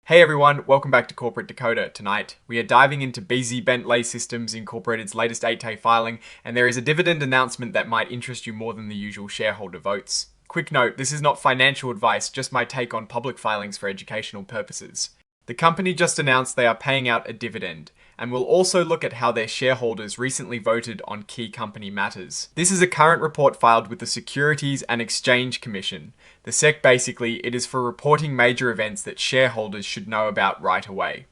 Hey everyone, welcome back to Corporate Decoder. Tonight, we are diving into Bentley Systems Incorporated's latest 8-day filing, and there is a dividend announcement that might interest you more than the usual shareholder votes. Quick note, this is not financial advice, just my take on public filings for educational purposes. The company just announced they are paying out a dividend, and we'll also look at how their shareholders recently voted on key company matters. This is a current report filed with the Securities and Exchange Commission. The SEC basically, it is for reporting major events that shareholders should know about right away.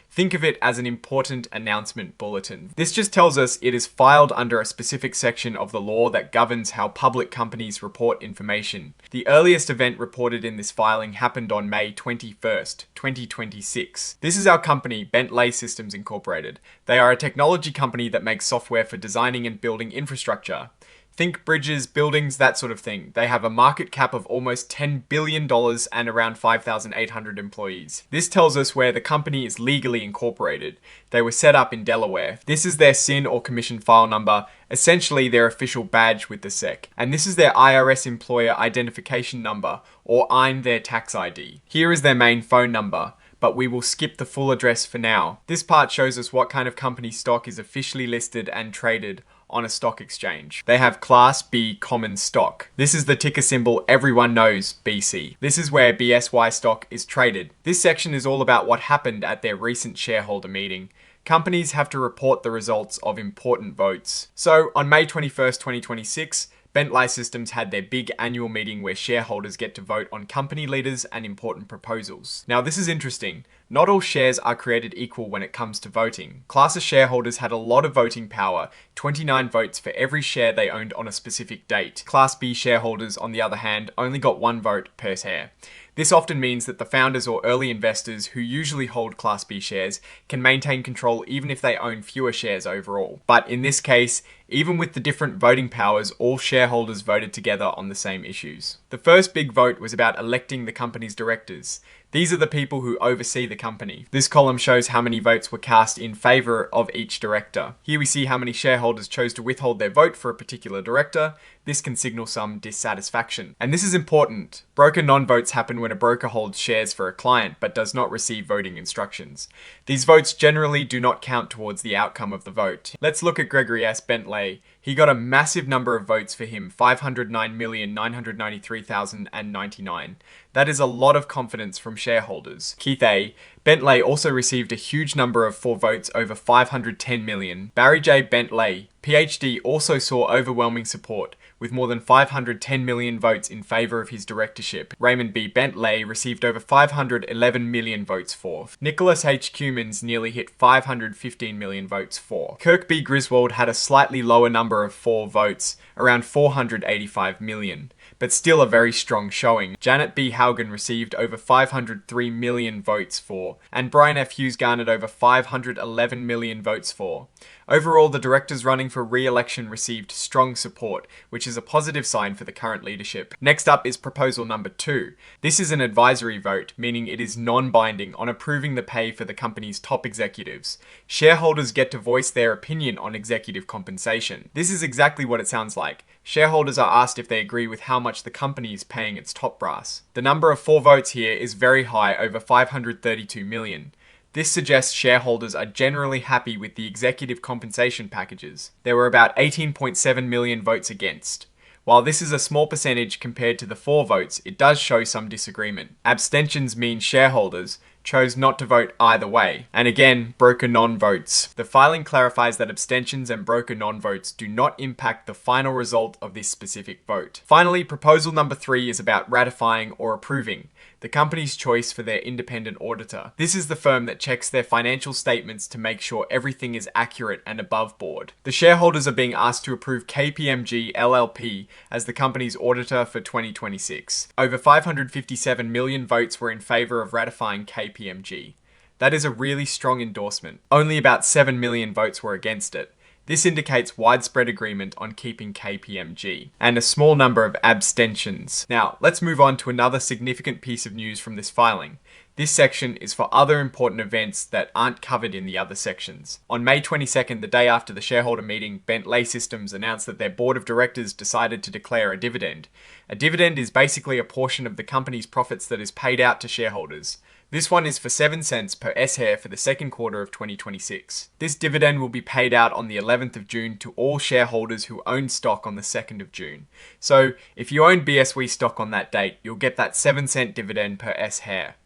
Think of it as an important announcement bulletin. This just tells us it is filed under a specific section of the law that governs how public companies report information. The earliest event reported in this filing happened on May 21st, 2026. This is our company, Bentley Systems Incorporated. They are a technology company that makes software for designing and building infrastructure. Think bridges, buildings, that sort of thing. They have a market cap of almost $10 billion and around 5,800 employees. This tells us where the company is legally incorporated. They were set up in Delaware. This is their SIN or commission file number, essentially their official badge with the SEC. And this is their IRS Employer Identification number, or EIN, their tax ID. Here is their main phone number, but we will skip the full address for now. This part shows us what kind of company stock is officially listed and traded on a stock exchange. They have Class B common stock. This is the ticker symbol everyone knows, BC. This is where BSY stock is traded. This section is all about what happened at their recent shareholder meeting. Companies have to report the results of important votes. So on May 21st, 2026, Bentley Systems had their big annual meeting where shareholders get to vote on company leaders and important proposals. Now this is interesting. Not all shares are created equal when it comes to voting. Class A shareholders had a lot of voting power, 29 votes for every share they owned on a specific date. Class B shareholders, on the other hand, only got 1 vote per share. This often means that the founders or early investors who usually hold Class B shares can maintain control even if they own fewer shares overall. But in this case, even with the different voting powers, all shareholders voted together on the same issues. The first big vote was about electing the company's directors. These are the people who oversee the company. This column shows how many votes were cast in favor of each director. Here we see how many shareholders chose to withhold their vote for a particular director. This can signal some dissatisfaction. And this is important. Broker non-votes happen when a broker holds shares for a client but does not receive voting instructions. These votes generally do not count towards the outcome of the vote. Let's look at Gregory S. Bentley. He got a massive number of votes for him, 509,993,099. That is a lot of confidence from shareholders. Keith A. Bentley also received a huge number of votes over 510 million. Barry J. Bentley, PhD, also saw overwhelming support, with more than 510 million votes in favor of his directorship. Raymond B. Bentley received over 511 million votes for. Nicholas H. Cumins nearly hit 515 million votes for. Kirk B. Griswold had a slightly lower number of votes, around 485 million, but still a very strong showing. Janet B. Haugen received over 503 million votes for, and Brian F. Hughes garnered over 511 million votes for. Overall, the directors running for re-election received strong support, which is a positive sign for the current leadership. Next up is proposal number 2. This is an advisory vote, meaning it is non-binding on approving the pay for the company's top executives. Shareholders get to voice their opinion on executive compensation. This is exactly what it sounds like. Shareholders are asked if they agree with how much the company is paying its top brass. The number of votes here is very high, over 532 million. This suggests shareholders are generally happy with the executive compensation packages. There were about 18.7 million votes against. While this is a small percentage compared to the votes, it does show some disagreement. Abstentions mean shareholders chose not to vote either way. And again, broker non-votes. The filing clarifies that abstentions and broker non-votes do not impact the final result of this specific vote. Finally, proposal number 3 is about ratifying or approving the company's choice for their independent auditor. This is the firm that checks their financial statements to make sure everything is accurate and above board. The shareholders are being asked to approve KPMG LLP as the company's auditor for 2026. Over 557 million votes were in favor of ratifying KPMG. That is a really strong endorsement. Only about 7 million votes were against it. This indicates widespread agreement on keeping KPMG, and a small number of abstentions. Now, let's move on to another significant piece of news from this filing. This section is for other important events that aren't covered in the other sections. On May 22nd, the day after the shareholder meeting, Bentley Systems announced that their board of directors decided to declare a dividend. A dividend is basically a portion of the company's profits that is paid out to shareholders. This one is for 7 cents per S-share for the second quarter of 2026. This dividend will be paid out on the 11th of June to all shareholders who own stock on the 2nd of June. So, if you own BSY stock on that date, you'll get that 7-cent dividend per S-share.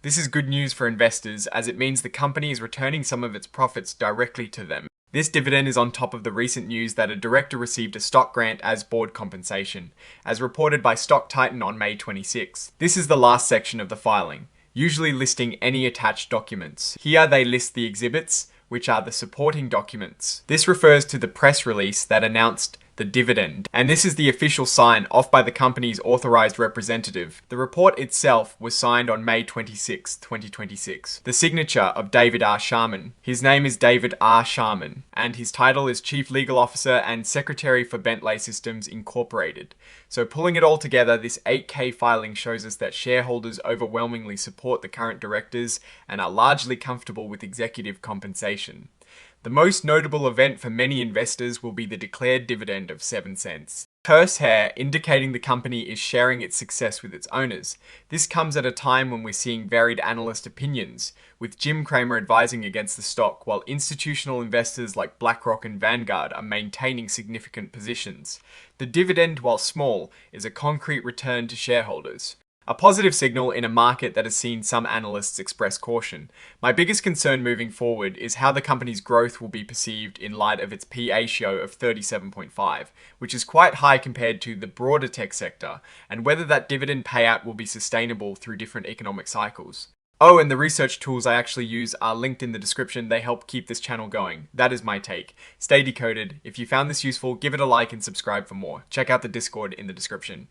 This is good news for investors as it means the company is returning some of its profits directly to them. This dividend is on top of the recent news that a director received a stock grant as board compensation, as reported by Stock Titan on May 26. This is the last section of the filing, usually listing any attached documents. Here they list the exhibits, which are the supporting documents. This refers to the press release that announced the dividend, and this is the official sign off by the company's authorized representative. The report itself was signed on May 26, 2026. The signature of David R. Sharman. His name is David R. Sharman, and his title is Chief Legal Officer and Secretary for Bentley Systems Incorporated. So pulling it all together, this 8K filing shows us that shareholders overwhelmingly support the current directors and are largely comfortable with executive compensation. The most notable event for many investors will be the declared dividend of 7 cents per share, indicating the company is sharing its success with its owners. This comes at a time when we're seeing varied analyst opinions, with Jim Cramer advising against the stock, while institutional investors like BlackRock and Vanguard are maintaining significant positions. The dividend, while small, is a concrete return to shareholders. A positive signal in a market that has seen some analysts express caution. My biggest concern moving forward is how the company's growth will be perceived in light of its P/E ratio of 37.5, which is quite high compared to the broader tech sector, and whether that dividend payout will be sustainable through different economic cycles. Oh, and the research tools I actually use are linked in the description. They help keep this channel going. That is my take. Stay decoded. If you found this useful, give it a like and subscribe for more. Check out the Discord in the description.